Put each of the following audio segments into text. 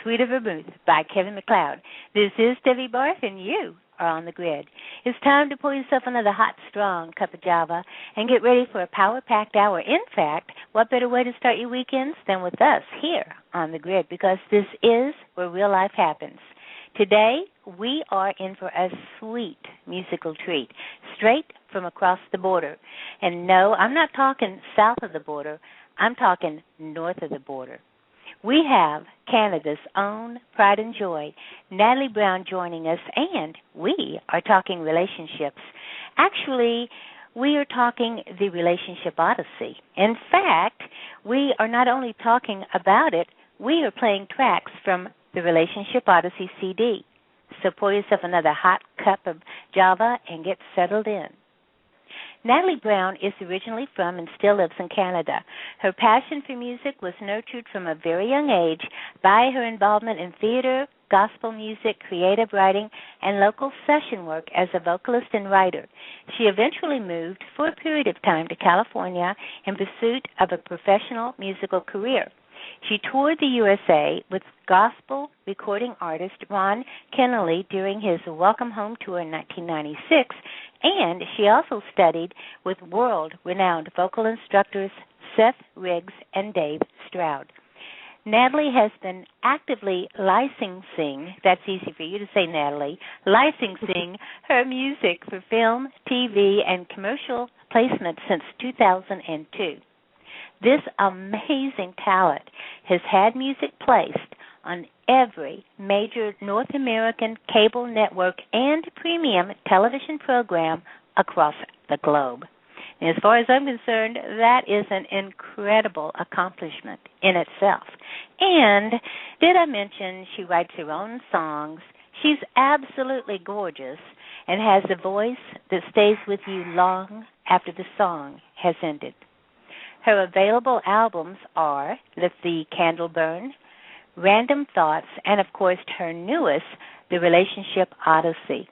Sweet of Vermouth by Kevin MacLeod. This is Debbie Barth, and you are on the grid. It's time to pour yourself another hot, strong cup of Java and get ready for a power-packed hour. In fact, what better way to start your weekends than with us here on the grid, because this is where real life happens. Today, we are in for a sweet musical treat, straight from across the border. And no, I'm not talking south of the border. I'm talking north of the border. We have Canada's own pride and joy, Natalie Brown, joining us, and we are talking relationships. Actually, we are talking the Relationship Odyssey. In fact, we are not only talking about it, we are playing tracks from the Relationship Odyssey CD. So pour yourself another hot cup of Java and get settled in. Natalie Brown is originally from and still lives in Canada. Her passion for music was nurtured from a very young age by her involvement in theater, gospel music, creative writing, and local session work as a vocalist and writer. She eventually moved for a period of time to California in pursuit of a professional musical career. She toured the USA with gospel recording artist Ron Kennelly during his Welcome Home tour in 1996, and she also studied with world-renowned vocal instructors Seth Riggs and Dave Stroud. Natalie has been actively licensing, that's easy for you to say, Natalie, licensing her music for film, TV, and commercial placement since 2002. This amazing talent has had music placed on every major North American cable network and premium television program across the globe. And as far as I'm concerned, that is an incredible accomplishment in itself. And did I mention she writes her own songs? She's absolutely gorgeous and has a voice that stays with you long after the song has ended. Her available albums are Let the Candle Burn, Random Thoughts, and, of course, her newest, The Relationship Odyssey.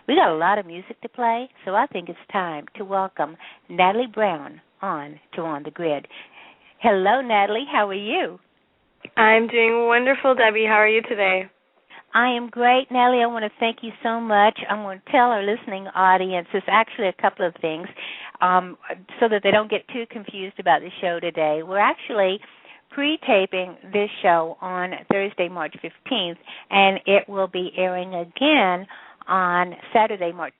We got a lot of music to play, so I think it's time to welcome Natalie Brown on to On the Grid. Hello, Natalie. How are you? I'm doing wonderful, Debbie. How are you today? I am great, Natalie. I want to thank you so much. I'm going to tell our listening audience there's actually a couple of things so that they don't get too confused about the show today. We're actually pre-taping this show on Thursday, March 15th, and it will be airing again on Saturday, March.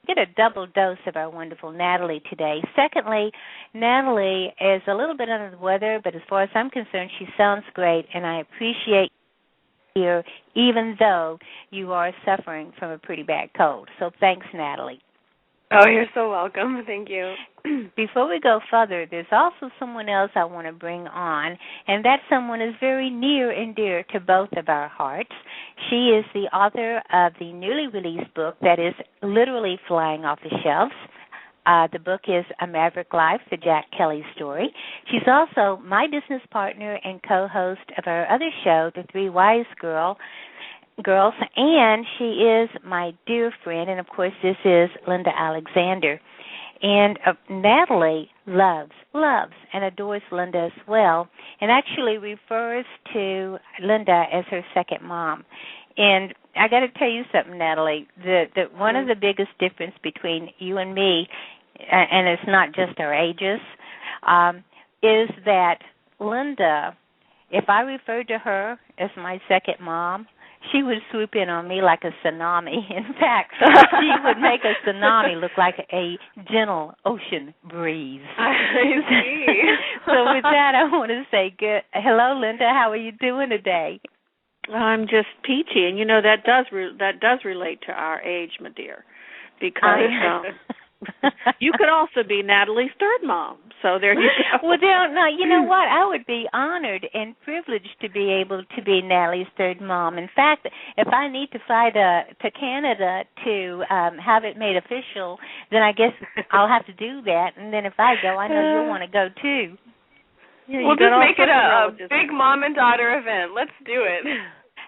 Get a double dose of our wonderful Natalie today. Secondly, Natalie is a little bit under the weather, but as far as I'm concerned, she sounds great, and I appreciate you here, even though you are suffering from a pretty bad cold. So thanks, Natalie. Oh, you're so welcome. Thank you. Before we go further, there's also someone else I want to bring on, and that someone is very near and dear to both of our hearts. She is the author of the newly released book that is literally flying off the shelves. The book is A Maverick Life, the Jack Kelly story. She's also my business partner and co-host of our other show, The Three Wise Girls, and she is my dear friend, and of course this is Linda Alexander. And Natalie loves and adores Linda as well, and actually refers to Linda as her second mom. And I got to tell you something, Natalie, that one of the biggest difference between you and me, and it's not just our ages, is that Linda, if I referred to her as my second mom, she would swoop in on me like a tsunami. In fact, she would make a tsunami look like a gentle ocean breeze. I see. So with that, I want to say hello, Linda. How are you doing today? I'm just peachy, and you know that does relate to our age, my dear, because You could also be Natalie's third mom. So there you go. Well, no, you know what? I would be honored and privileged to be able to be Natalie's third mom. In fact, if I need to fly to Canada to have it made official, then I guess I'll have to do that. And then if I go, I know you'll want to go too. Yeah, we'll just make it a big mom and daughter event. Let's do it.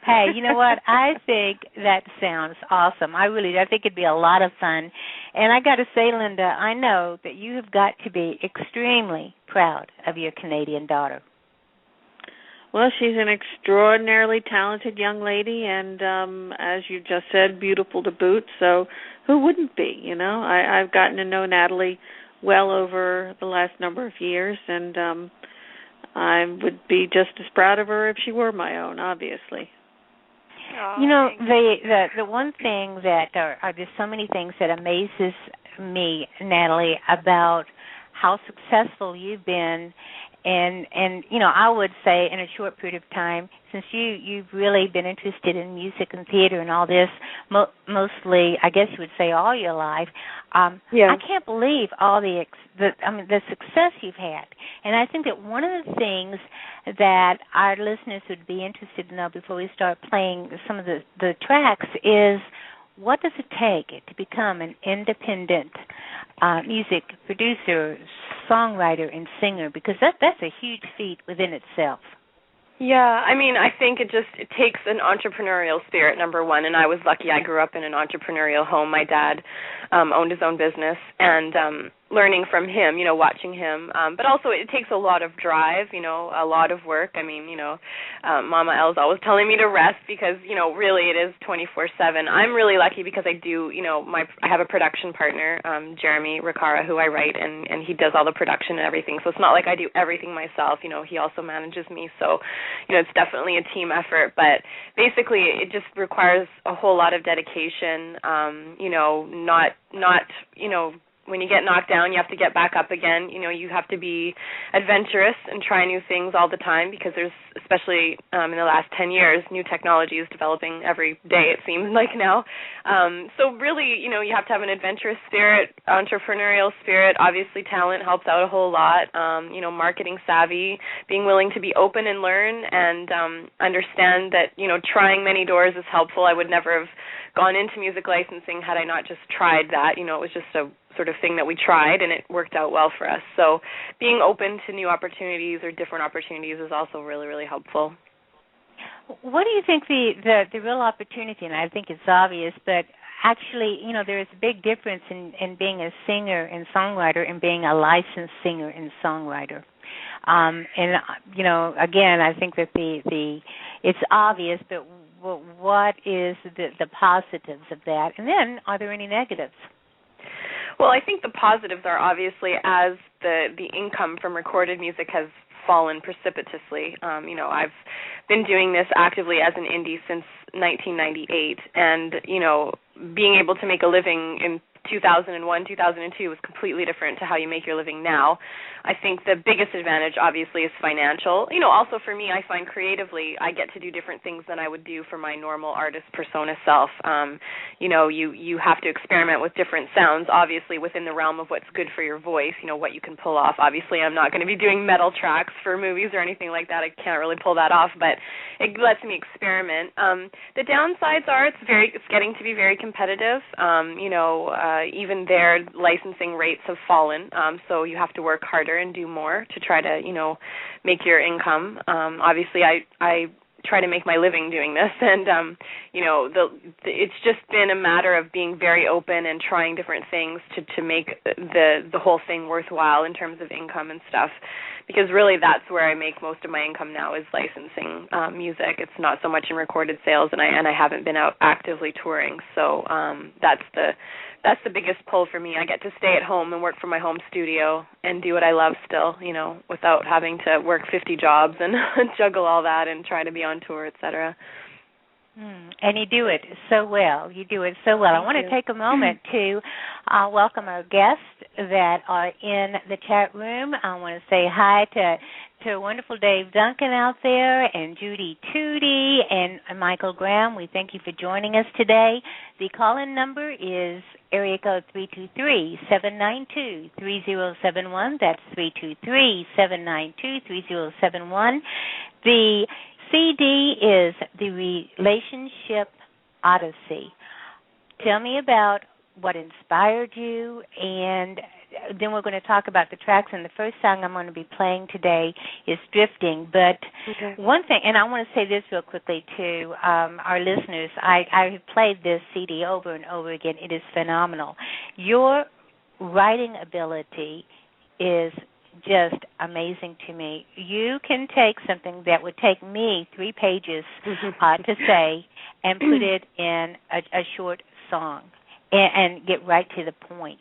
Hey, you know what? I think that sounds awesome. I think it'd be a lot of fun. And I got to say, Linda, I know that you have got to be extremely proud of your Canadian daughter. Well, she's an extraordinarily talented young lady, and as you just said, beautiful to boot. So who wouldn't be? You know, I've gotten to know Natalie well over the last number of years, and I would be just as proud of her if she were my own, obviously. Oh, you know, the one thing that there's so many things that amazes me, Natalie, about how successful you've been, and you know, I would say in a short period of time, since you've really been interested in music and theater and all this, mostly, I guess you would say all your life. Yeah. I can't believe all the success you've had, and I think that one of the things that our listeners would be interested to know before we start playing some of the tracks is, what does it take to become an independent music producer, songwriter, and singer? Because that's a huge feat within itself. Yeah, I mean, I think it takes an entrepreneurial spirit, number one, and I was lucky. I grew up in an entrepreneurial home. My dad owned his own business, and learning from him, you know, watching him, but also it takes a lot of drive, you know, a lot of work. I mean, you know, Mama L's always telling me to rest because, you know, really it is 24/7. I'm really lucky because I do, you know, I have a production partner, Jeremy Riccara, who I write, and he does all the production and everything. So it's not like I do everything myself. You know, he also manages me. So, you know, it's definitely a team effort. But basically, it just requires a whole lot of dedication. You know, not you know. When you get knocked down, you have to get back up again. You know, you have to be adventurous and try new things all the time because there's, especially in the last 10 years, new technology is developing every day, it seems like now. So really, you know, you have to have an adventurous spirit, entrepreneurial spirit. Obviously, talent helps out a whole lot. You know, marketing savvy, being willing to be open and learn and understand that, you know, trying many doors is helpful. I would never have gone into music licensing had I not just tried that. You know, it was just a sort of thing that we tried, and it worked out well for us. So being open to new opportunities or different opportunities is also really, really helpful. What do you think the real opportunity, and I think it's obvious, but actually, you know, there is a big difference in being a singer and songwriter and being a licensed singer and songwriter. And, you know, again, I think that it's obvious, but what is the positives of that? And then, are there any negatives? Well, I think the positives are obviously as the income from recorded music has fallen precipitously. You know, I've been doing this actively as an indie since 1998, and, you know, being able to make a living in 2001, 2002 was completely different to how you make your living now. I think the biggest advantage, obviously, is financial. You know, also for me, I find creatively I get to do different things than I would do for my normal artist persona self. You know, you have to experiment with different sounds, obviously, within the realm of what's good for your voice, you know, what you can pull off. Obviously, I'm not going to be doing metal tracks for movies or anything like that. I can't really pull that off, but it lets me experiment. The downsides are it's getting to be very competitive. You know, even their licensing rates have fallen, so you have to work harder and do more to try to, you know, make your income. Obviously, I try to make my living doing this, and you know, it's just been a matter of being very open and trying different things to make the whole thing worthwhile in terms of income and stuff. Because really, that's where I make most of my income now is licensing music. It's not so much in recorded sales, and I haven't been out actively touring. So that's the biggest pull for me. I get to stay at home and work from my home studio and do what I love still, you know, without having to work 50 jobs and juggle all that and try to be on tour, et cetera. And you do it so well. You do it so well. I want to take a moment to welcome our guests that are in the chat room. I want to say hi to to wonderful Dave Duncan out there and Judy Tootie and Michael Graham. We thank you for joining us today. The call-in number is area code 323-792-3071. That's 323-792-3071. The CD is The Relationship Odyssey. Tell me about what inspired you, and then we're going to talk about the tracks. And the first song I'm going to be playing today is Drifting. But one thing, and I want to say this real quickly to our listeners, I have played this CD over and over again. It is phenomenal. Your writing ability is just amazing to me. You can take something that would take me 3 pages to say and put it in a short song and get right to the point.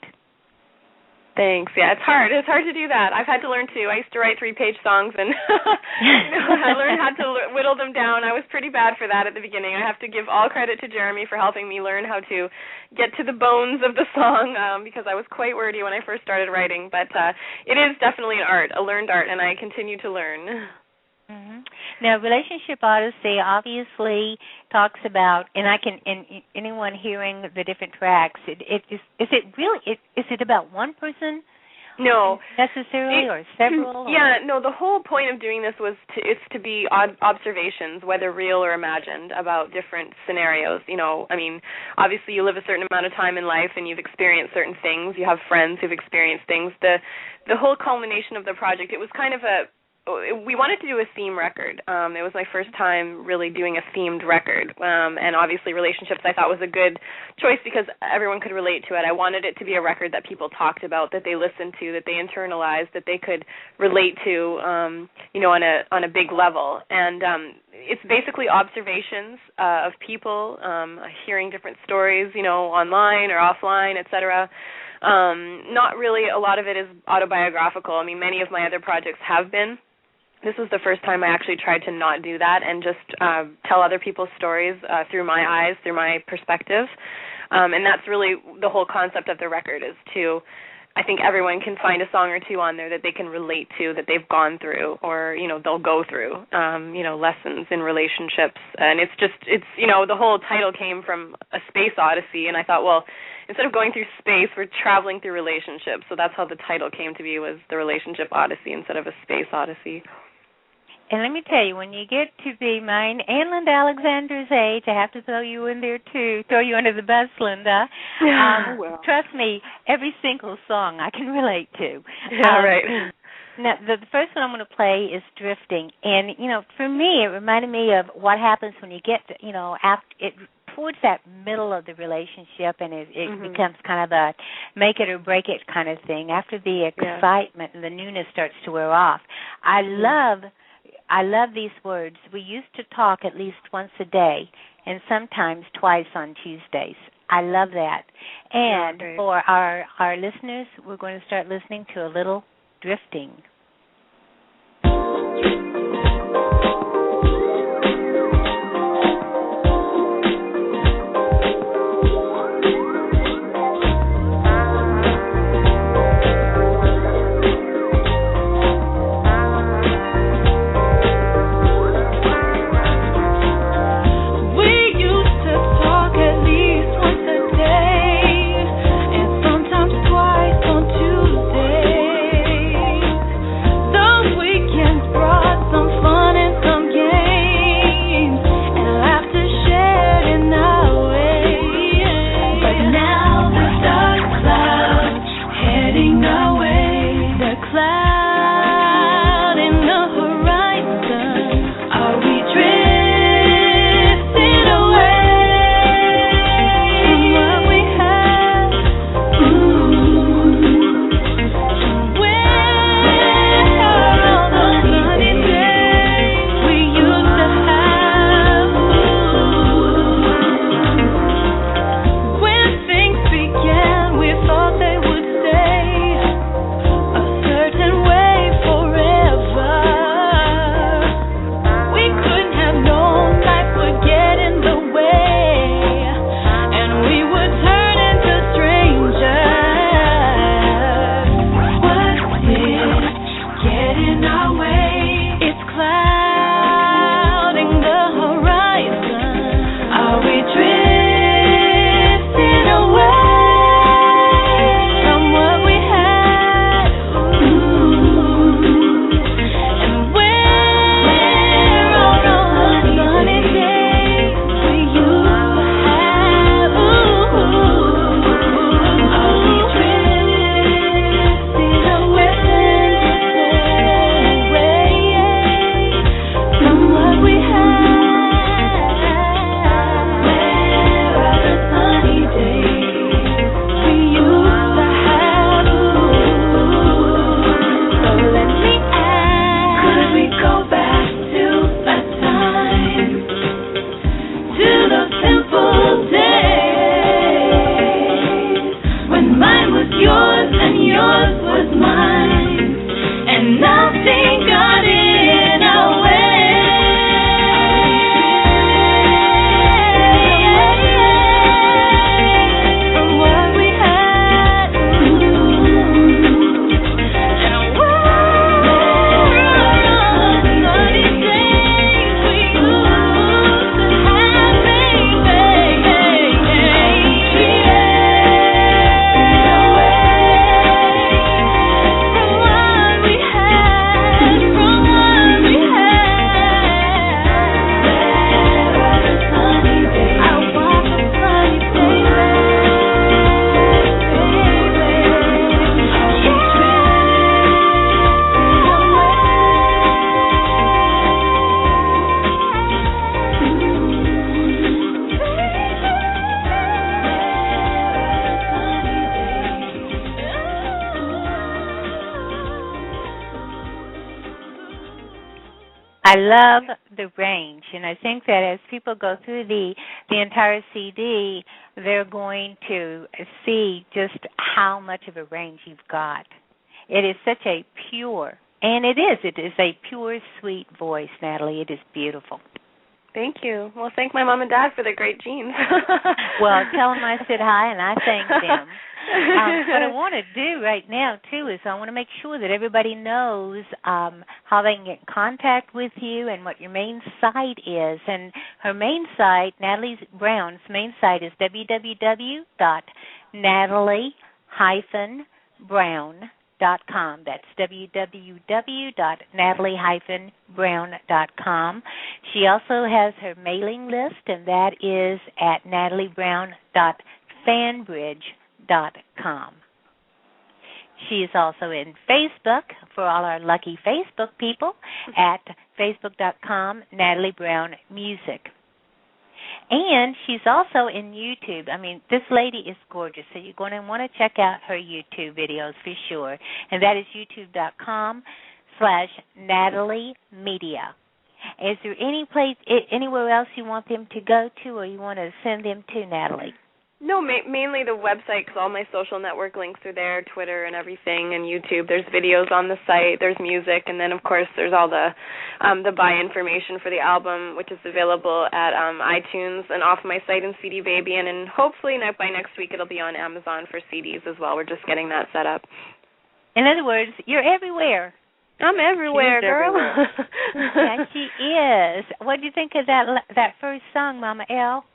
Thanks. Yeah, it's hard. It's hard to do that. I've had to learn too. I used to write 3-page songs, and I learned how to whittle them down. I was pretty bad for that at the beginning. I have to give all credit to Jeremy for helping me learn how to get to the bones of the song, because I was quite wordy when I first started writing. But it is definitely an art, a learned art, and I continue to learn. Now, Relationship Odyssey obviously talks about, and anyone hearing the different tracks, is it about one person? No, necessarily, or several? Yeah, no. The whole point of doing this was to be observations, whether real or imagined, about different scenarios. You know, I mean, obviously you live a certain amount of time in life, and you've experienced certain things. You have friends who've experienced things. The whole culmination of the project, it was kind of we wanted to do a theme record. It was my first time really doing a themed record, and obviously relationships I thought was a good choice because everyone could relate to it. I wanted it to be a record that people talked about, that they listened to, that they internalized, that they could relate to, on a big level. And it's basically observations of people, hearing different stories, online or offline, etc. Not really a lot of it is autobiographical. I mean, many of my other projects have been. This was the first time I actually tried to not do that and just tell other people's stories through my eyes, through my perspective. And that's really the whole concept of the record, is I think everyone can find a song or two on there that they can relate to, that they've gone through, or, they'll go through, lessons in relationships. And it's the whole title came from a space odyssey, and I thought, well, instead of going through space, we're traveling through relationships. So that's how the title came to be, was the Relationship Odyssey instead of a space odyssey. And let me tell you, when you get to be mine and Linda Alexander's age, I have to throw you in there too, throw you under the bus, Linda. Trust me, every single song I can relate to. All right. Now, the first one I'm going to play is Drifting. And, for me, it reminded me of what happens when you get, towards that middle of the relationship, and it becomes kind of a make it or break it kind of thing. After the excitement and the newness starts to wear off. I love these words. We used to talk at least once a day and sometimes twice on Tuesdays. I love that. And for our listeners, we're going to start listening to a little Drifting. Sometimes twice on Tuesdays. I love the range, and I think that as people go through the entire CD, they're going to see just how much of a range you've got. It is such a pure, and it is a pure, sweet voice, Natalie. It is beautiful. Thank you. Well, thank my mom and dad for their great genes. Well, tell them I said hi, and I thank them. What I want to do right now, too, is I want to make sure that everybody knows how they can get in contact with you and what your main site is. And her main site, Natalie Brown's main site, is www.natalie-brown.com. That's www.natalie-brown.com. She also has her mailing list, and that is at nataliebrown.fanbridge.com. She is also in Facebook for all our lucky Facebook people at facebook.com, Natalie Brown Music. And she's also in YouTube. I mean, this lady is gorgeous, so you're going to want to check out her YouTube videos for sure. And that is youtube.com/Natalie Media. Is there anywhere else you want them to go to, or you want to send them to, Natalie? No, mainly the website, because all my social network links are there, Twitter and everything, and YouTube. There's videos on the site, there's music, and then, of course, there's all the buy information for the album, which is available at iTunes and off my site in CD Baby, and then hopefully by next week it'll be on Amazon for CDs as well. We're just getting that set up. In other words, you're everywhere. I'm everywhere, girl. Everywhere. Yeah, she is. What do you think of that first song, Mama L?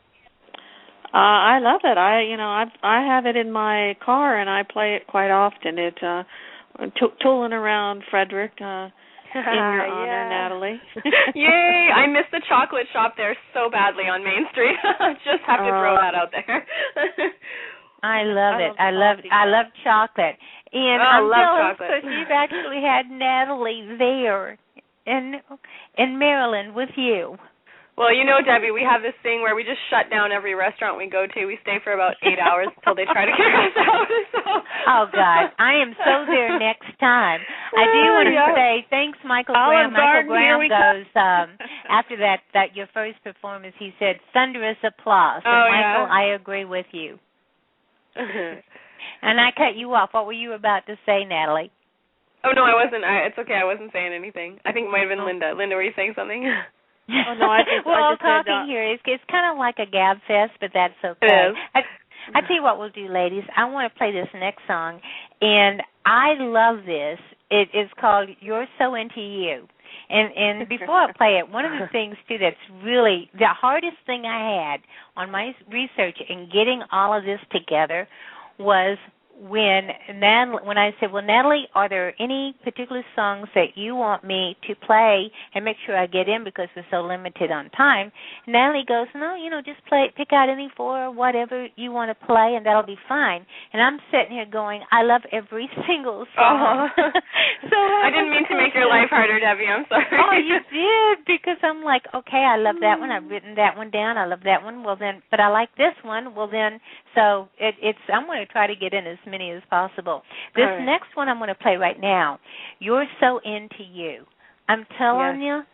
I love it. I have it in my car and I play it quite often. It's tooling around Frederick in your honor, Natalie. Yay! I miss the chocolate shop there so badly on Main Street. Just have to throw that out there. I love it. I love chocolate. And I'm jealous because you've actually had Natalie there in Maryland with you. Well, you know, Debbie, we have this thing where we just shut down every restaurant we go to. We stay for about 8 hours until they try to kick us out. So. Oh, God. I am so there next time. I do want to say thanks, Michael Graham. Michael Graham goes, after that your first performance, he said, thunderous applause. And Michael, I agree with you. And I cut you off. What were you about to say, Natalie? Oh, no, I wasn't. It's okay. I wasn't saying anything. I think it might have been Linda. Linda, were you saying something? Oh, no, we're all talking here. It's kind of like a gab fest, but that's okay. It is. I tell you what we'll do, ladies. I want to play this next song, and I love this. It is called You're So Into You. And before I play it, one of the things, too, that's really the hardest thing I had on my research in getting all of this together was when I said, well, Natalie, are there any particular songs that you want me to play and make sure I get in because we're so limited on time? Natalie goes, no, just pick out any four or whatever you want to play, and that'll be fine. And I'm sitting here going, I love every single song. So I didn't mean to make your life harder, Debbie. I'm sorry. Oh, you did, because I'm like, okay, I love that one. I've written that one down. I love that one. Well, then, but I like this one. Well, then, so I'm going to try to get in as many as possible. This next one I'm going to play right now, You're So Into You. I'm telling you,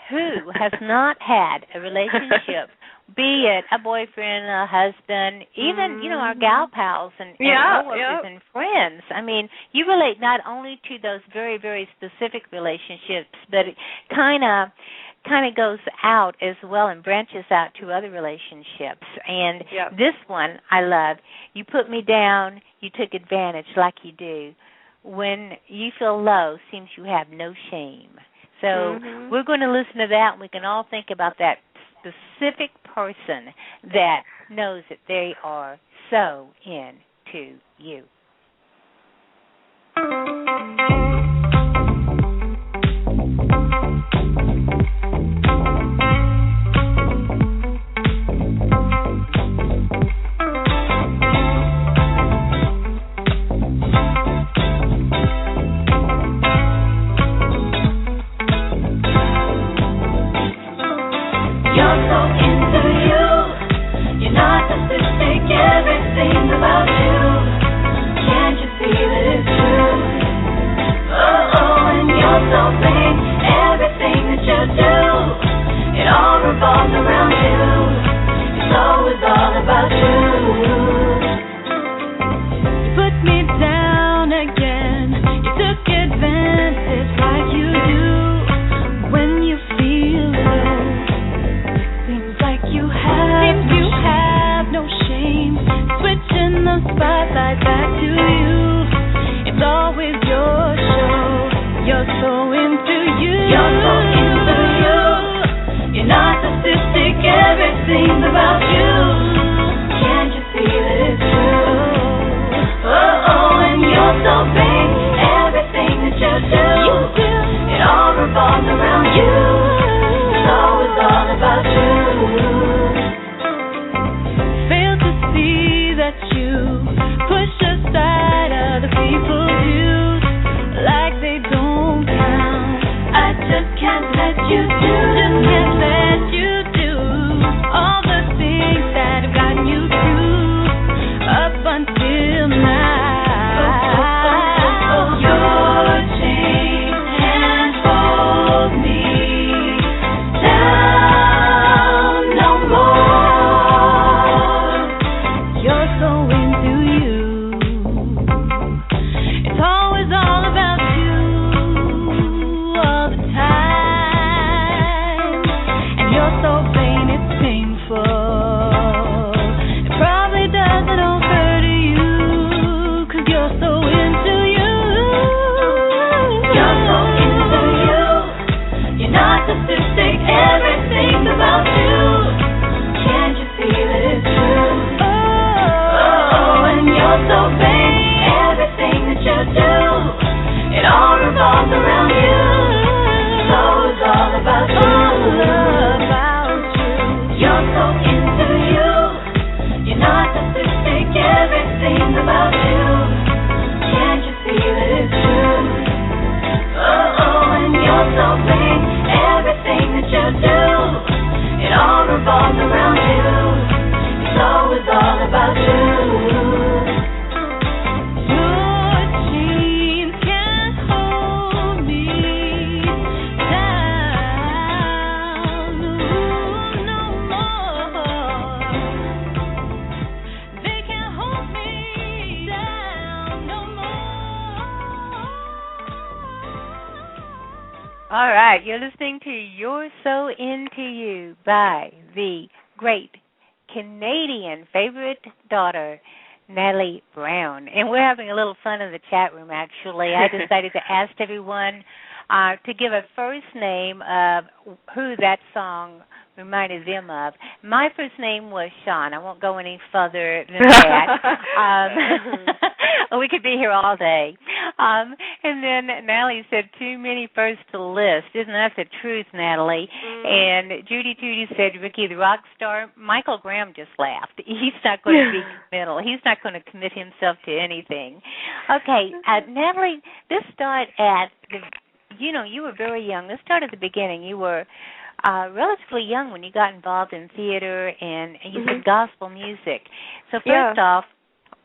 who has not had a relationship, be it a boyfriend, a husband, even, our gal pals and coworkers and friends. I mean, you relate not only to those very, very specific relationships, but it kind of goes out as well and branches out to other relationships. And this one I love. You put me down, you took advantage like you do. When you feel low, seems you have no shame. So we're going to listen to that, and we can all think about that specific person that knows that they are so into you. Everything about you, can't you see that it's true? Oh, and you're so vain, everything that you do. You're so into you. You're narcissistic, everything's about you. Can't you see that it's true? Oh, and you're so big, everything that you do, it all revolves around you. It's always all about you. Fail to see that you push aside other people's views like they don't count. I just can't let you do. Just can't let you do all the things that have gotten you through up until now. Your chains can't hold me down no more. You're so into you. It's always all about you all the time. And you're so vain, it's painful. It probably doesn't occur to you, 'cause you're so into you. You're so into you. You're narcissistic, everything's about you. Can't you see that it's true? Oh, and you're so vain, everything that you do, it all revolves around you. So it's all about you. You're so into you. You're narcissistic, everything's about you. Can't you see that it's true? Oh, and you're so vain, everything that you do, it all revolves around you. It's always all about you. Your chains can't hold me down no more. They can't hold me down no more. All right, you're listening to You're So Into You by the great Canadian favorite daughter, Natalie Brown. And we're having a little fun in the chat room, actually. I decided to ask everyone to give a first name of who that song reminded them of. My first name was Sean. I won't go any further than that. We could be here all day. And then Natalie said, too many firsts to list. Isn't that the truth, Natalie? And Judy said, Ricky the rock star. Michael Graham just laughed. He's not going to be committal. He's not going to commit himself to anything. Okay, Natalie, this started at you were very young. Let's start at the beginning. You were relatively young when you got involved in theater and you did gospel music. So first off,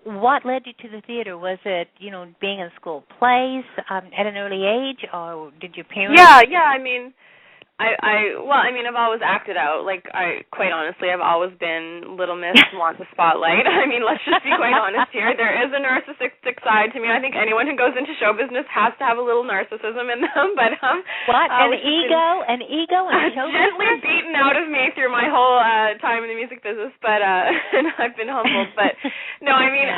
what led you to the theater? Was it, being in school plays at an early age, or did your parents? Yeah. I mean, I've always acted out. Like, quite honestly, I've always been Little Miss wants the spotlight. I mean, let's just be quite honest here. There is a narcissistic side to me. I think anyone who goes into show business has to have a little narcissism in them. But what an ego in show business? Gently beaten out of me through my whole time in the music business. But and I've been humbled. But no, I mean,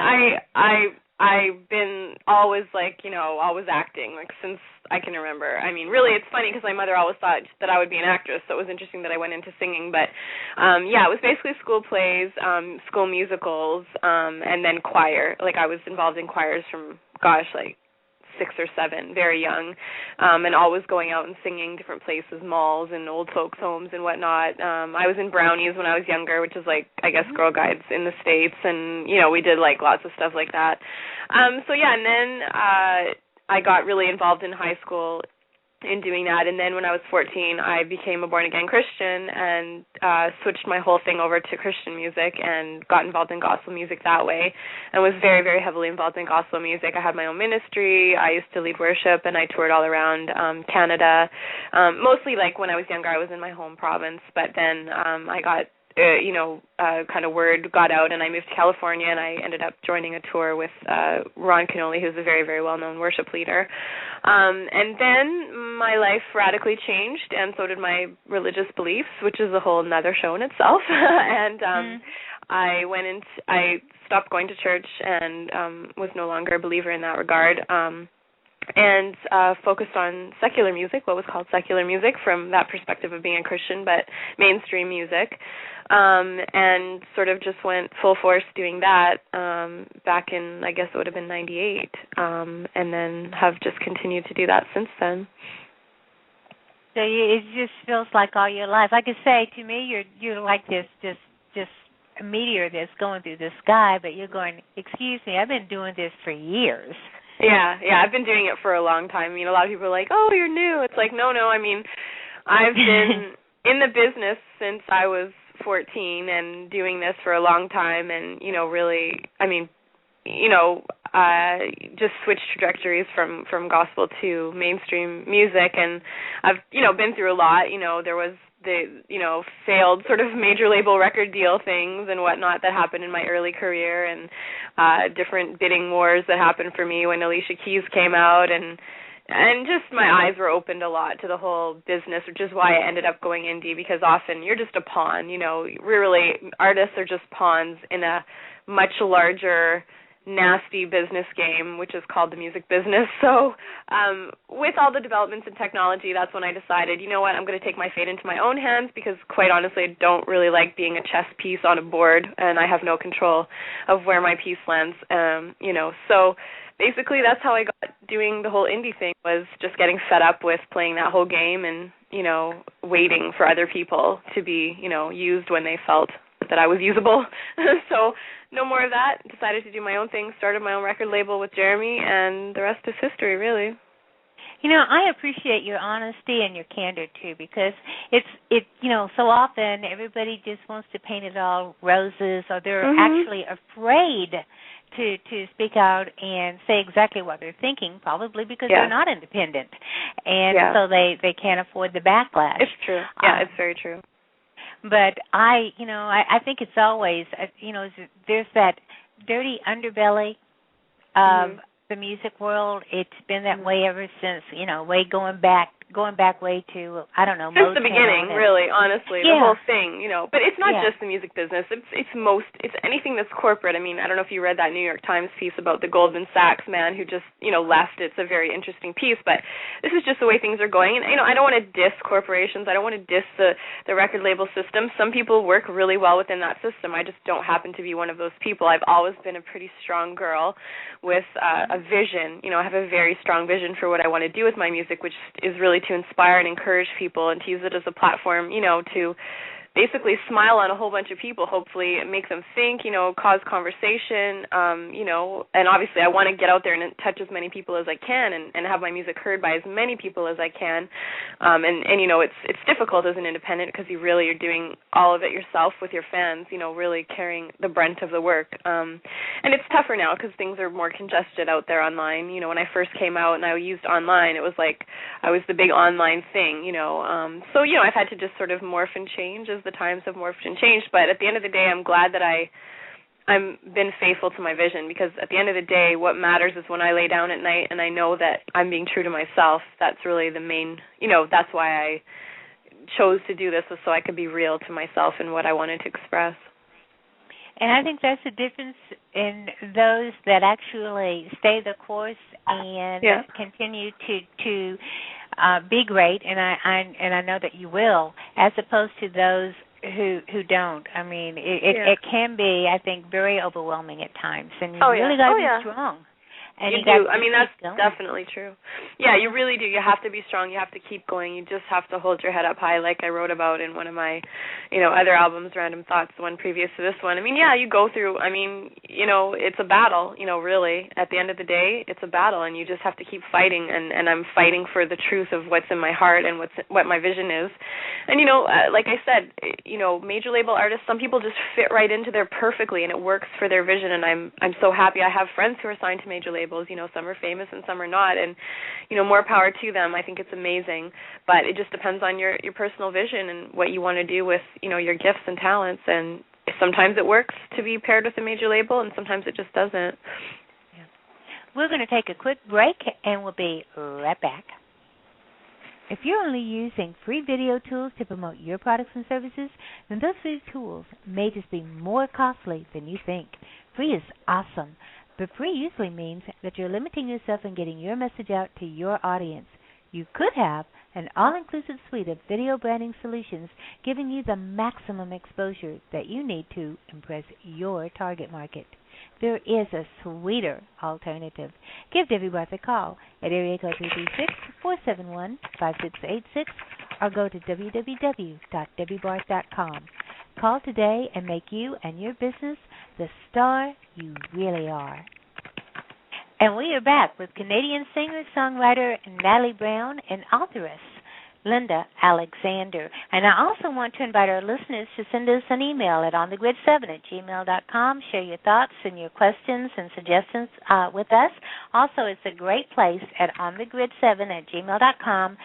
I've been always always acting since I can remember. I mean, really, it's funny because my mother always thought that I would be an actress, so it was interesting that I went into singing. But, it was basically school plays, school musicals, and then choir. Like, I was involved in choirs from, 6 or 7, very young, and always going out and singing different places, malls and old folks' homes and whatnot. I was in Brownies when I was younger, which is Girl Guides in the States, and, we did, lots of stuff like that. And then I got really involved in high school in doing that, and then when I was 14, I became a born-again Christian and switched my whole thing over to Christian music and got involved in gospel music that way and was very, very heavily involved in gospel music. I had my own ministry. I used to lead worship, and I toured all around Canada. Mostly, when I was younger, I was in my home province, but then I got kind of word got out, and I moved to California, and I ended up joining a tour with Ron Canoli, who's a very, very well-known worship leader. And then my life radically changed, and so did my religious beliefs, which is a whole nother show in itself. And I stopped going to church and was no longer a believer in that regard. and focused on secular music, what was called secular music, from that perspective of being a Christian, but mainstream music, and sort of just went full force doing that back in, I guess it would have been 98, and then have just continued to do that since then. So it just feels like all your life. I could say, to me, you're like this just a meteor that's going through the sky, but you're going, excuse me, I've been doing this for years. Yeah, I've been doing it for a long time. I mean, a lot of people are like, oh, you're new. It's like, no, I mean, I've been in the business since I was 14 and doing this for a long time, and, really, I mean, just switched trajectories from gospel to mainstream music, and I've, been through a lot. There was the, failed sort of major label record deal things and whatnot that happened in my early career, and different bidding wars that happened for me when Alicia Keys came out, and just my eyes were opened a lot to the whole business, which is why I ended up going indie, because often you're just a pawn, really, artists are just pawns in a much larger, nasty business game, which is called the music business. So with all the developments in technology, that's when I decided, you know what, I'm going to take my fate into my own hands, because quite honestly, I don't really like being a chess piece on a board, and I have no control of where my piece lands, So basically that's how I got doing the whole indie thing, was just getting fed up with playing that whole game and, waiting for other people to be, used when they felt that I was usable. So no more of that. Decided to do my own thing, started my own record label with Jeremy, and the rest is history, really. I appreciate your honesty and your candor too, because so often everybody just wants to paint it all roses, or they're actually afraid to speak out and say exactly what they're thinking, probably because they're not independent, and so they can't afford the backlash. It's true. Yeah, it's very true. But I think it's always, there's that dirty underbelly of the music world. It's been that way ever since, going back way to, I don't know, since the beginning, really, honestly, the whole thing, But it's not just the music business. It's anything that's corporate. I mean, I don't know if you read that New York Times piece about the Goldman Sachs man who just, left. It's a very interesting piece, but this is just the way things are going. And, I don't want to diss corporations. I don't want to diss the record label system. Some people work really well within that system. I just don't happen to be one of those people. I've always been a pretty strong girl with a vision. I have a very strong vision for what I want to do with my music, which is really to inspire and encourage people and to use it as a platform, to basically smile on a whole bunch of people, hopefully make them think, cause conversation, and obviously I want to get out there and touch as many people as I can and have my music heard by as many people as I can. And it's difficult as an independent, because you really are doing all of it yourself with your fans, really carrying the brunt of the work. And it's tougher now because things are more congested out there online. When I first came out and I used online, it was like I was the big online thing, So, I've had to just sort of morph and change as the times have morphed and changed, but at the end of the day, I'm glad that I'm been faithful to my vision, because at the end of the day, what matters is when I lay down at night and I know that I'm being true to myself. That's really the main, that's why I chose to do this, was so I could be real to myself and what I wanted to express. And I think that's the difference in those that actually stay the course and continue to be great, and I know that you will, as opposed to those who don't. I mean, it can be, I think, very overwhelming at times, and you really got to be strong. And you do. I mean, that's definitely true. Yeah, you really do. You have to be strong. You have to keep going. You just have to hold your head up high, like I wrote about in one of my, other albums, Random Thoughts, the one previous to this one. I mean, you go through, it's a battle, really. At the end of the day, it's a battle, and you just have to keep fighting, and I'm fighting for the truth of what's in my heart and what my vision is. And, like I said, major label artists, some people just fit right into there perfectly, and it works for their vision, and I'm so happy. I have friends who are signed to major labels. Some are famous and some are not, and more power to them. I think it's amazing, but it just depends on your personal vision and what you want to do with your gifts and talents. And sometimes it works to be paired with a major label, and sometimes it just doesn't. We're going to take a quick break, and we'll be right back. If you're only using free video tools to promote your products and services, then those free tools may just be more costly than you think. Free is awesome, But free usually means that you're limiting yourself in getting your message out to your audience. You could have an all-inclusive suite of video branding solutions giving you the maximum exposure that you need to impress your target market. There is a sweeter alternative. Give Debbie Barth a call at area code 336-471-5686 or go to www.debbiebarth.com. Call today and make you and your business the star you really are. And we are back with Canadian singer-songwriter Natalie Brown and authoress Linda Alexander. And I also want to invite our listeners to send us an email at onthegrid7@gmail.com. Share your thoughts and your questions and suggestions with us. Also, it's a great place at onthegrid7@gmail.com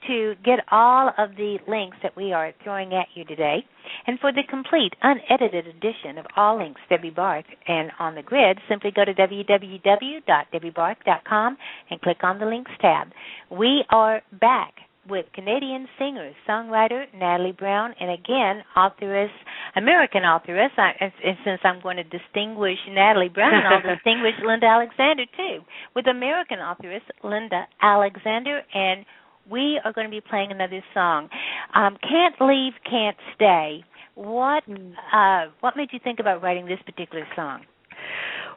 to get all of the links that we are throwing at you today. And for the complete, unedited edition of all links, Debbie Barth and On the Grid, simply go to www.debbiebarth.com and click on the Links tab. We are back with Canadian singer, songwriter Natalie Brown, and again, authoress, American authoress, and since I'm going to distinguish Natalie Brown, I'll distinguish Linda Alexander, too, with American authoress Linda Alexander, and we are going to be playing another song, Can't Leave, Can't Stay. What made you think about writing this particular song?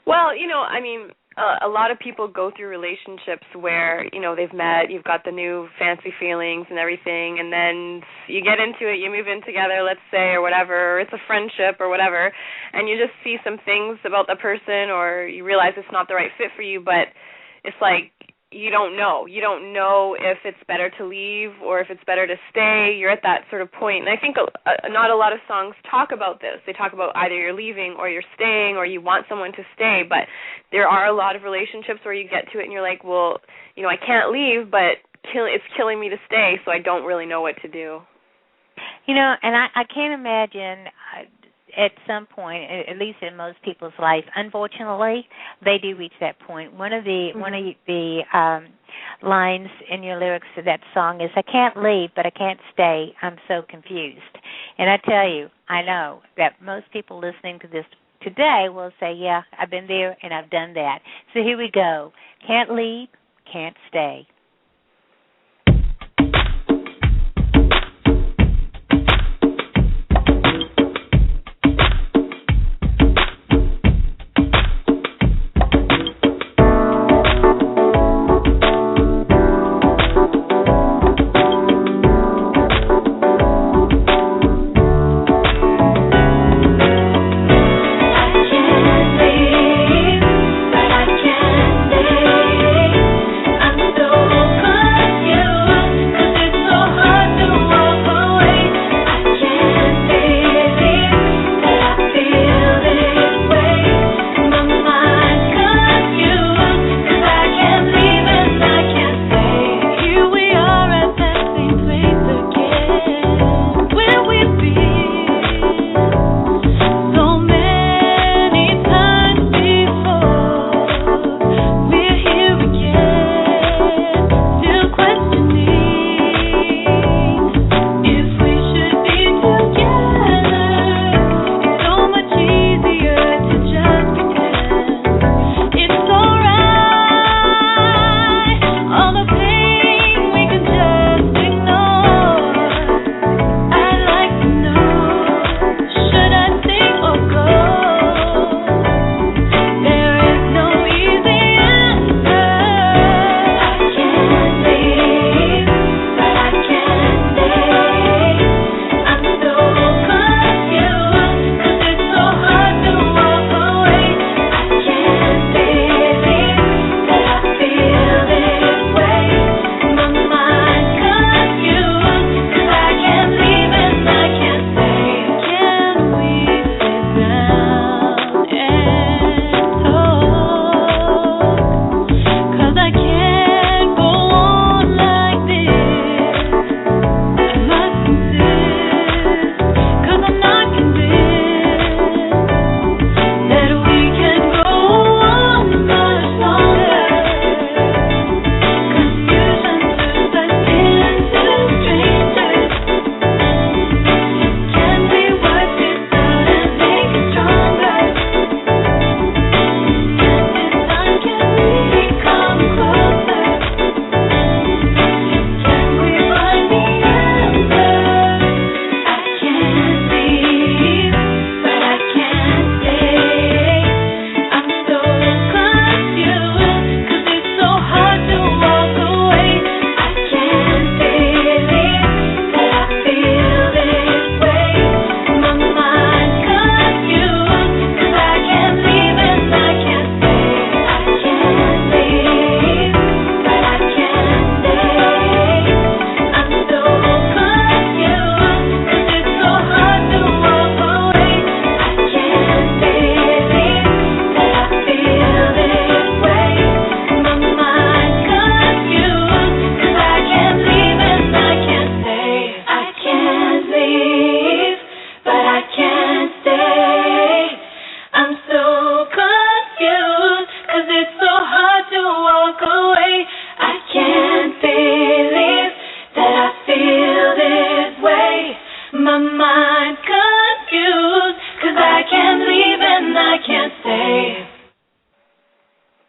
Well, I mean, a lot of people go through relationships where, they've met, you've got the new fancy feelings and everything, and then you get into it, you move in together, let's say, or whatever, or it's a friendship or whatever, and you just see some things about the person or you realize it's not the right fit for you, but it's like you don't know. You don't know if it's better to leave or if it's better to stay. You're at that sort of point. And I think not a lot of songs talk about this. They talk about either you're leaving or you're staying or you want someone to stay. But there are a lot of relationships where you get to it and you're like, well, I can't leave, but it's killing me to stay, so I don't really know what to do. And I can't imagine at some point, at least in most people's life, unfortunately, they do reach that point. One of the lines in your lyrics to that song is, I can't leave, but I can't stay. I'm so confused. And I tell you, I know that most people listening to this today will say, yeah, I've been there and I've done that. So here we go. Can't leave, can't stay. So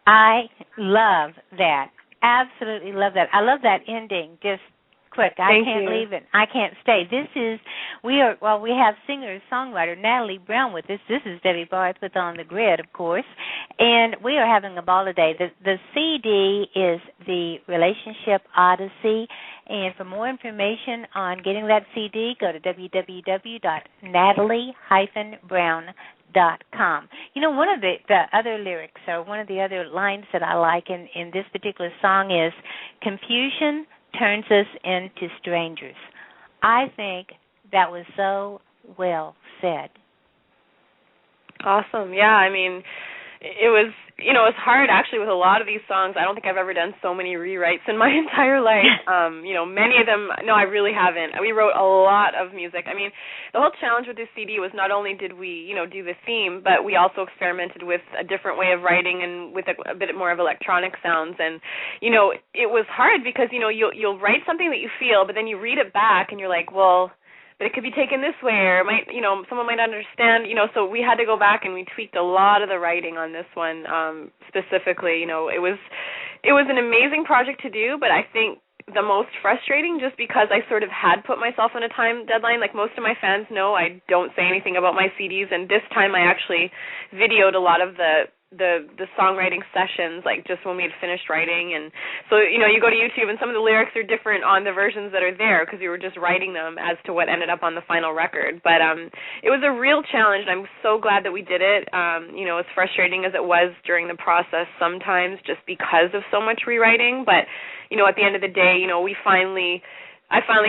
I love that. Absolutely love that. I love that ending. Just quick. I can't leave it. I can't stay. We have singer-songwriter Natalie Brown with us. This is Debbie Barth with On the Grid, of course, and we are having a ball today. The CD is the Relationship Odyssey, and for more information on getting that CD, go to www.natalie-brown.com. You know, one of the other lyrics, or one of the other lines that I like in this particular song is, confusion turns us into strangers. I think that was so well said. Awesome. Yeah, I mean, it was hard actually with a lot of these songs. I don't think I've ever done so many rewrites in my entire life. Many of them, no, I really haven't. We wrote a lot of music. I mean, the whole challenge with this CD was not only did we, do the theme, but we also experimented with a different way of writing and with a bit more of electronic sounds. And, it was hard because, you'll write something that you feel, but then you read it back and you're like, well, but it could be taken this way, or someone might understand, so we had to go back and we tweaked a lot of the writing on this one specifically. It was an amazing project to do, but I think the most frustrating just because I sort of had put myself on a time deadline. Like most of my fans know, I don't say anything about my CDs, and this time I actually videoed a lot of the songwriting sessions, like just when we had finished writing. And so, you go to YouTube and some of the lyrics are different on the versions that are there because we were just writing them as to what ended up on the final record. But it was a real challenge, and I'm so glad that we did it. As frustrating as it was during the process sometimes just because of so much rewriting. But, at the end of the day, I finally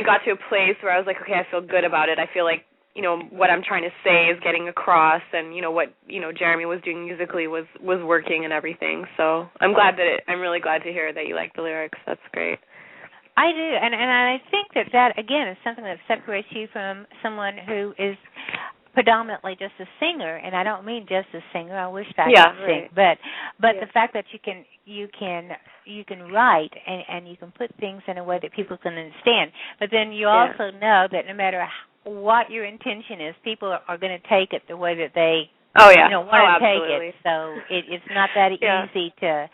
got to a place where I was like, okay, I feel good about it. I feel like, what I'm trying to say is getting across, and, what, Jeremy was doing musically was working and everything. So I'm really glad to hear that you like the lyrics. That's great. I do, and I think that, again, is something that separates you from someone who is predominantly just a singer, and I don't mean just a singer. I wish I could sing, but the fact that you can write and you can put things in a way that people can understand. But then you also know that no matter what your intention is, people are going to take it the way that they want to take it. So it's not that easy to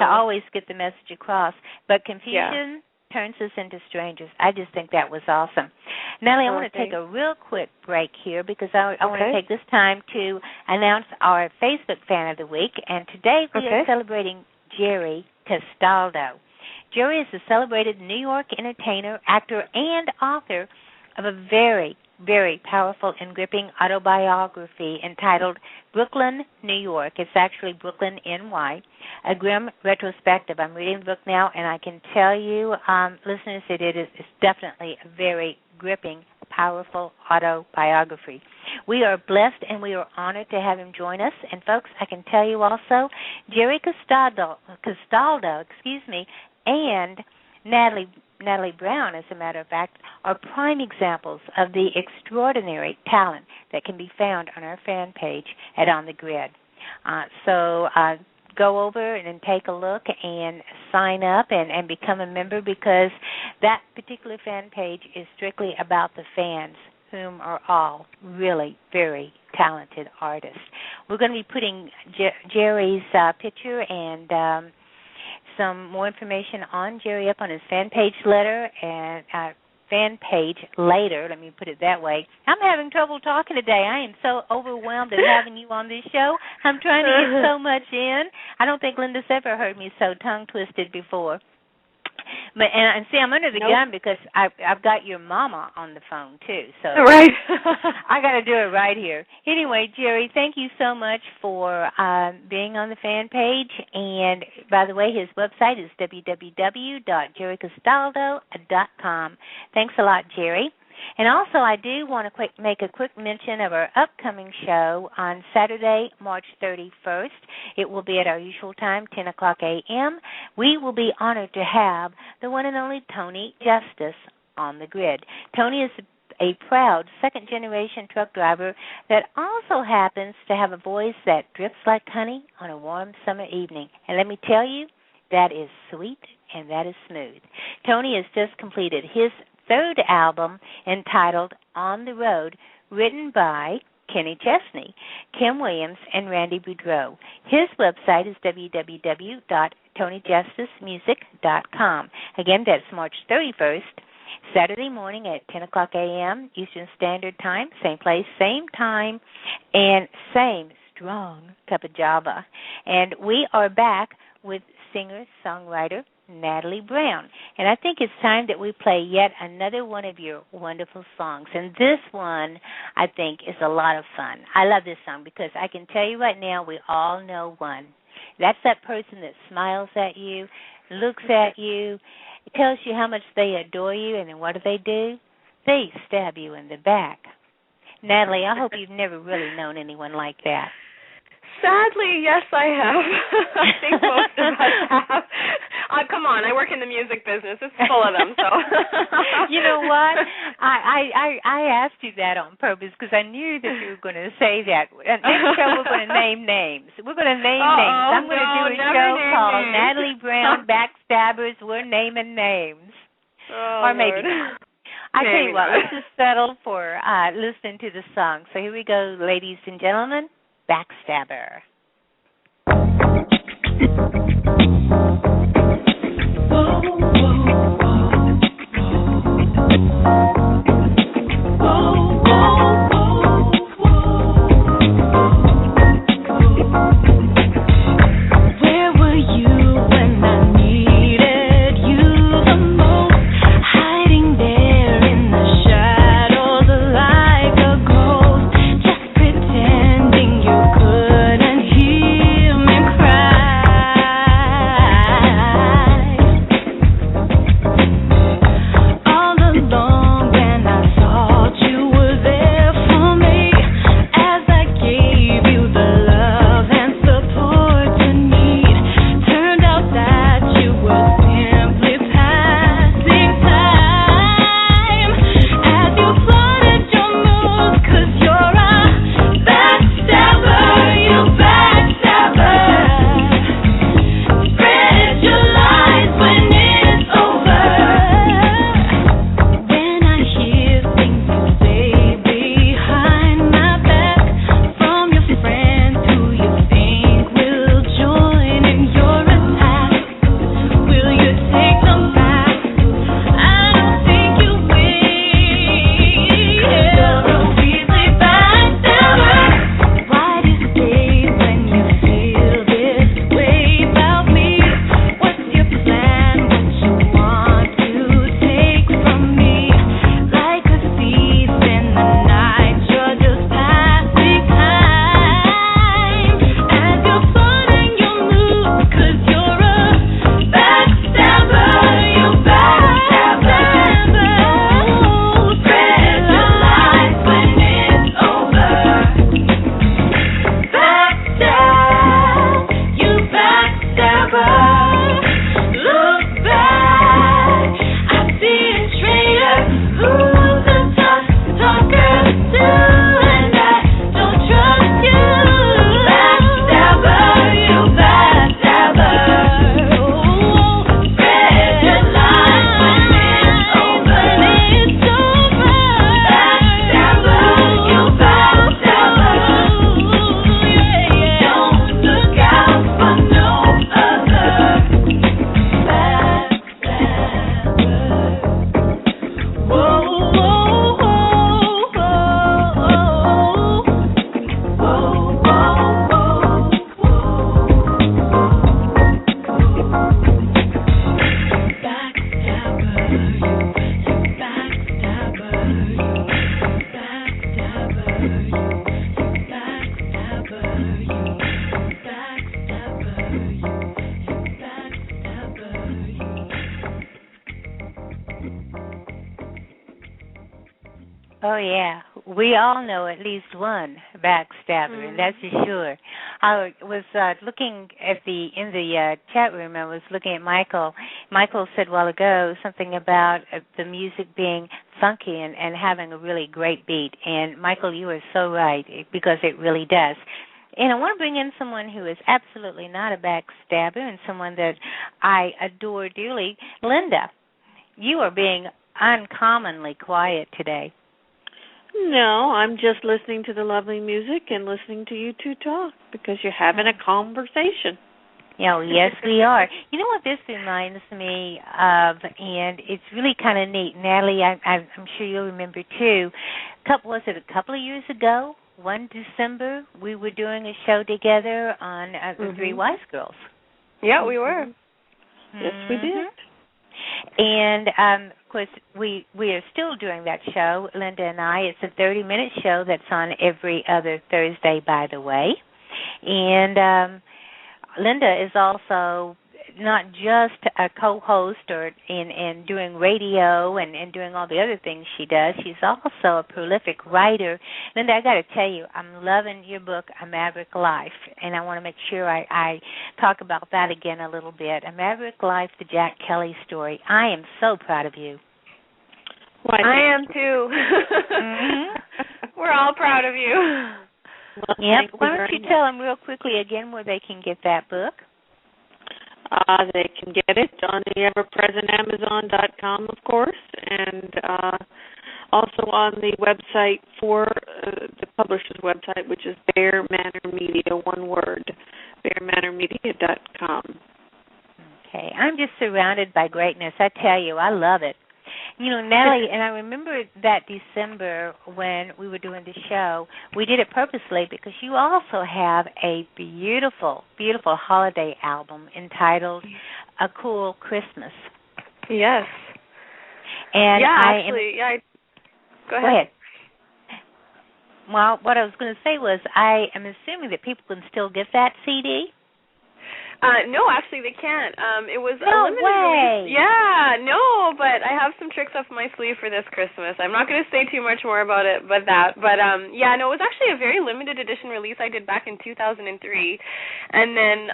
always get the message across. But confusion turns us into strangers. I just think that was awesome. Natalie, I want to take a real quick break here because I want to take this time to announce our Facebook Fan of the Week. And today we are celebrating Jerry Castaldo. Jerry is a celebrated New York entertainer, actor, and author of a very, very powerful and gripping autobiography entitled Brooklyn, New York. It's actually Brooklyn, NY, a grim retrospective. I'm reading the book now, and I can tell you, listeners, that it's definitely a very gripping, powerful autobiography. We are blessed and we are honored to have him join us. And, folks, I can tell you also, Jerry Castaldo, and Natalie Brown, as a matter of fact, are prime examples of the extraordinary talent that can be found on our fan page at On the Grid. So go over and take a look and sign up and become a member, because that particular fan page is strictly about the fans, whom are all really very talented artists. We're going to be putting Jerry's picture and some more information on Jerry up on his fan page later, let me put it that way. I'm having trouble talking today. I am so overwhelmed at having you on this show. I'm trying to get so much in. I don't think Linda's ever heard me so tongue-twisted before. But and see, I'm under the gun because I've got your mama on the phone too. So right, I got to do it right here. Anyway, Jerry, thank you so much for being on the fan page. And by the way, his website is www.jerrycastaldo.com. Thanks a lot, Jerry. And also, I do want to make a quick mention of our upcoming show on Saturday, March 31st. It will be at our usual time, 10 o'clock a.m. We will be honored to have the one and only Tony Justice on the grid. Tony is a proud second-generation truck driver that also happens to have a voice that drips like honey on a warm summer evening. And let me tell you, that is sweet and that is smooth. Tony has just completed his third album entitled On the Road, written by Kenny Chesney, Kim Williams, and Randy Boudreau. His website is www.tonyjusticemusic.com. Again, that's March 31st, Saturday morning at 10 o'clock a.m. Eastern Standard Time, same place, same time, and same strong cup of java. And we are back with singer-songwriter Natalie Brown. And I think it's time that we play yet another one of your wonderful songs. And this one, I think, is a lot of fun. I love this song because I can tell you right now, we all know one. That's that person that smiles at you, looks at you, tells you how much they adore you, and then what do? They stab you in the back. Natalie, I hope you've never really known anyone like that. Sadly, yes, I have. I think most of us have. Come on, I work in the music business. It's full of them. So, you know what? I asked you that on purpose because I knew that you were going to say that. Next show, we're going to name names. We're going to name names. I'm going to do a show called Natalie Brown Backstabbers. We're naming names. Or maybe not. I tell you what, let's just settle for listening to the song. So here we go, ladies and gentlemen. Backstabber. Oh, yeah. We all know at least one backstabber, and that's for sure. I was looking at in the chat room, I was looking at Michael. Michael said a while ago something about the music being funky and having a really great beat. And, Michael, you are so right, because it really does. And I want to bring in someone who is absolutely not a backstabber and someone that I adore dearly. Linda, you are being uncommonly quiet today. No, I'm just listening to the lovely music and listening to you two talk because you're having a conversation. Yes, we are. You know what this reminds me of, and it's really kind of neat. Natalie, I'm sure you'll remember too. Was it a couple of years ago? One December, we were doing a show together on the Three Wise Girls. Yeah, we were. Yes, we did. And, of course, we are still doing that show, Linda and I. It's a 30-minute show that's on every other Thursday, by the way. And Linda is also not just a co-host and doing radio and doing all the other things she does. She's also a prolific writer. Linda, I got to tell you, I'm loving your book, A Maverick Life, and I want to make sure I talk about that again a little bit. A Maverick Life, the Jack Kelly story. I am so proud of you. Well, I am too. We're all proud of you. Well, yep. Why don't you tell them real quickly again where they can get that book? They can get it on the ever-present Amazon.com, of course, and also on the website for the publisher's website, which is Bear Manor Media, one word, bearmanormedia.com. Okay. I'm just surrounded by greatness. I tell you, I love it. Natalie, and I remember that December when we were doing the show, we did it purposely because you also have a beautiful, beautiful holiday album entitled A Cool Christmas. Yes. And Go ahead. Well, what I was going to say was I am assuming that people can still get that CD. No, actually they can't. It was a limited way. release. Yeah, no, but I have some tricks up my sleeve for this Christmas. I'm not going to say too much more about it, but it was actually a very limited edition release I did back in 2003, and then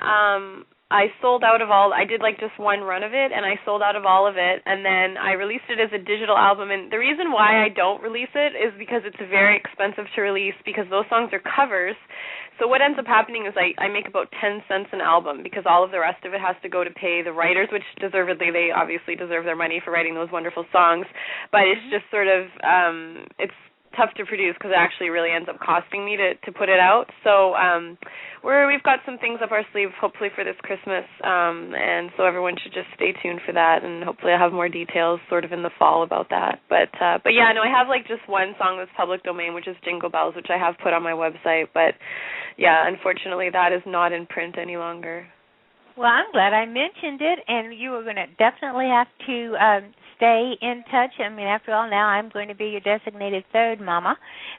I sold out of all. I did just one run of it, and I sold out of all of it, and then I released it as a digital album. And the reason why I don't release it is because it's very expensive to release because those songs are covers. So what ends up happening is I make about 10 cents an album because all of the rest of it has to go to pay the writers, which deservedly, they obviously deserve their money for writing those wonderful songs. But it's just sort of, it's tough to produce because it actually really ends up costing me to put it out. So we've got some things up our sleeve hopefully for this Christmas, and so everyone should just stay tuned for that, and hopefully I'll have more details sort of in the fall about that. But yeah, no, I have just one song that's public domain, which is Jingle Bells, which I have put on my website, but yeah, unfortunately that is not in print any longer. Well, I'm glad I mentioned it, and you were going to definitely have to stay in touch. I mean, after all, now I'm going to be your designated third mama,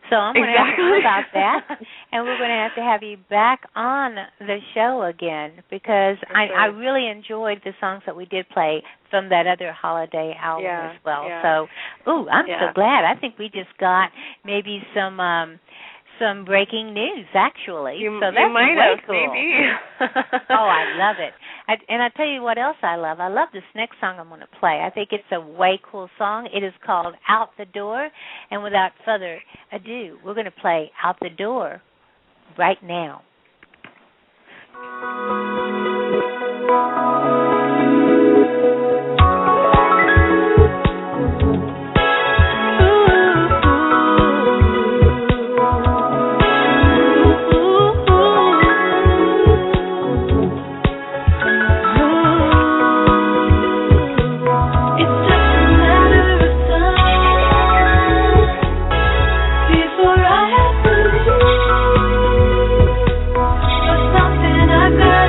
so I'm going to have to know about that, and we're going to have you back on the show again because I really enjoyed the songs that we did play from that other holiday album as well. Yeah. So, I'm so glad. I think we just got maybe some breaking news, actually. So that's you might have, cool. maybe. Oh, I love it. And I tell you what else I love. I love this next song I'm going to play. I think it's a way cool song. It is called Out the Door. And without further ado, we're going to play Out the Door right now. I've got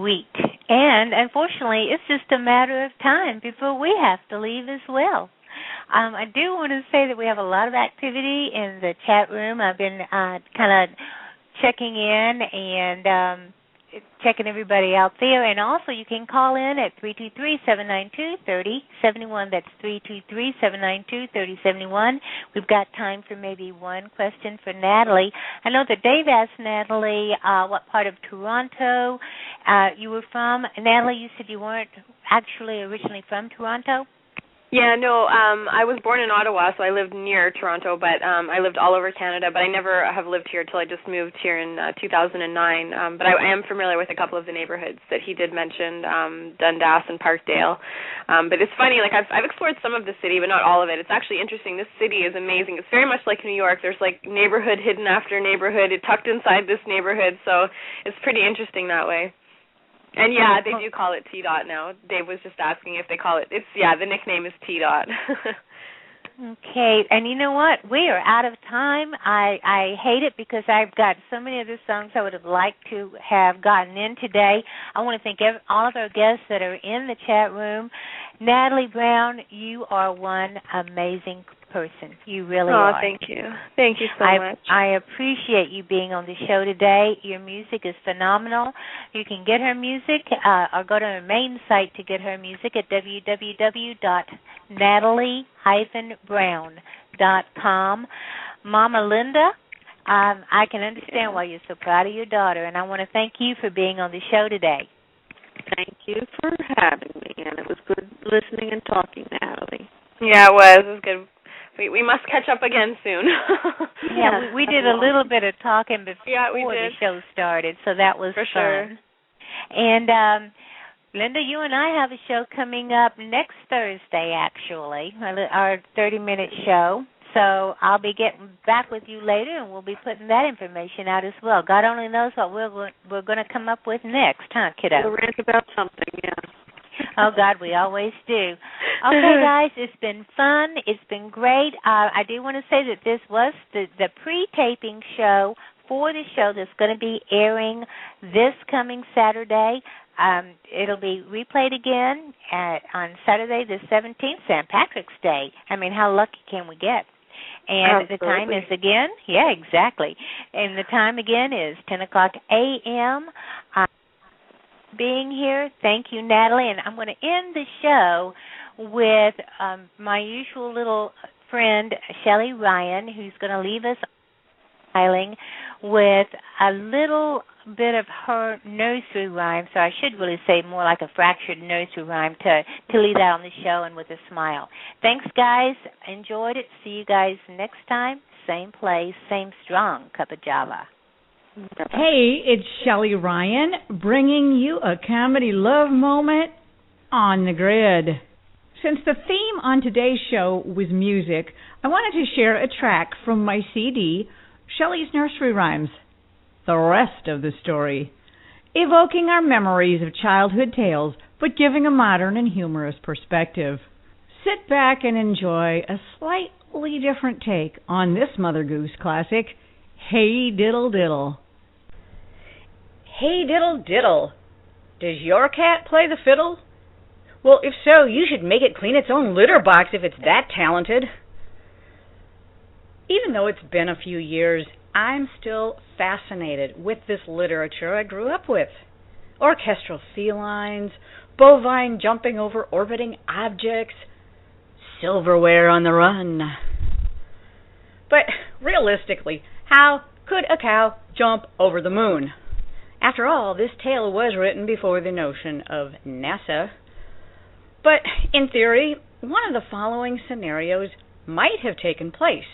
sweet. And unfortunately, it's just a matter of time before we have to leave as well. I do want to say that we have a lot of activity in the chat room. I've been kind of checking in and checking everybody out there. And also you can call in at 323-792-3071. That's 323-792-3071. We've got time for maybe one question for Natalie. I know that Dave asked Natalie what part of Toronto you were from. Natalie, you said you weren't actually originally from Toronto? Yeah, no, I was born in Ottawa, so I lived near Toronto, but I lived all over Canada, but I never have lived here until I just moved here in 2009. But I am familiar with a couple of the neighborhoods that he did mention, Dundas and Parkdale. But it's funny, like I've explored some of the city, but not all of it. It's actually interesting. This city is amazing. It's very much like New York. There's like neighborhood hidden after neighborhood. It's tucked inside this neighborhood, so it's pretty interesting that way. And yeah, they do call it T-Dot now. Dave was just asking if they call it. The nickname is T-Dot. Okay, and you know what? We are out of time. I hate it because I've got so many other songs I would have liked to have gotten in today. I want to thank all of our guests that are in the chat room. Natalie Brown, you are one amazing person. You really are. Oh, thank you. Thank you so much. I appreciate you being on the show today. Your music is phenomenal. You can get her music or go to her main site to get her music at www.natalie-brown.com. Mama Linda, I can understand why you're so proud of your daughter, and I want to thank you for being on the show today. Thank you for having me, and it was good listening and talking, Natalie. Yeah, it was. It was good. We must catch up again soon. Yeah, we did a little bit of talking before the show started, so that was for fun. Sure. And Linda, you and I have a show coming up next Thursday, actually, our 30-minute show. So I'll be getting back with you later, and we'll be putting that information out as well. God only knows what we're going to come up with next, huh, kiddo? We'll rant about something, yeah. Oh, God, we always do. Okay, guys, it's been fun. It's been great. I do want to say that this was the pre-taping show for the show that's going to be airing this coming Saturday. It'll be replayed again on Saturday the 17th, St. Patrick's Day. I mean, how lucky can we get? And Absolutely. the time is again, yeah, exactly. And the time again is 10 o'clock a.m. Being here. Thank you, Natalie. And I'm going to end the show with my usual little friend, Shelley Ryan, who's going to leave us smiling with a little bit of her nursery rhyme. So I should really say more like a fractured nursery rhyme to leave that on the show and with a smile. Thanks, guys. Enjoyed it. See you guys next time. Same place, same strong cup of Java. Hey, it's Shelley Ryan bringing you a comedy love moment on the grid. Since the theme on today's show was music, I wanted to share a track from my CD, Shelley's Nursery Rhymes, the rest of the story, evoking our memories of childhood tales, but giving a modern and humorous perspective. Sit back and enjoy a slightly different take on this Mother Goose classic, Hey Diddle Diddle. Hey diddle diddle, does your cat play the fiddle? Well, if so, you should make it clean its own litter box if it's that talented. Even though it's been a few years, I'm still fascinated with this literature I grew up with. Orchestral felines, bovine jumping over orbiting objects, silverware on the run. But realistically, how could a cow jump over the moon? After all, this tale was written before the notion of NASA. But in theory, one of the following scenarios might have taken place.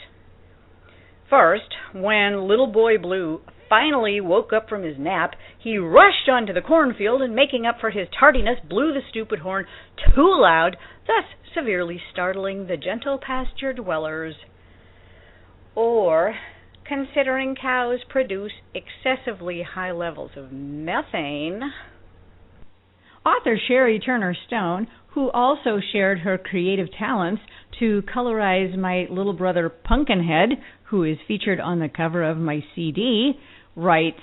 First, when Little Boy Blue finally woke up from his nap, he rushed onto the cornfield and, making up for his tardiness, blew the stupid horn too loud, thus severely startling the gentle pasture dwellers. Or, considering cows produce excessively high levels of methane, Author Sherry Turner Stone, who also shared her creative talents to colorize my little brother Pumpkinhead, who is featured on the cover of my CD, writes,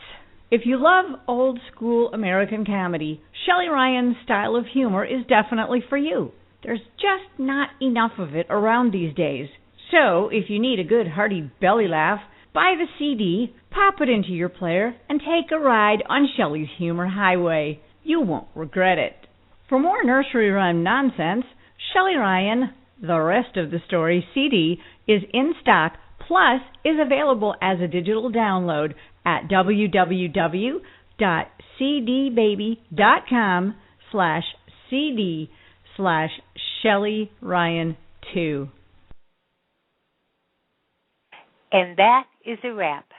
If you love old-school American comedy, Shelley Ryan's style of humor is definitely for you. There's just not enough of it around these days. So, if you need a good hearty belly laugh, buy the CD, pop it into your player, and take a ride on Shelley's Humor Highway. You won't regret it. For more nursery rhyme nonsense, Shelley Ryan, The Rest of the Story CD is in stock, plus is available as a digital download at www.cdbaby.com/CD/Shelley Ryan 2. And that is a wrap.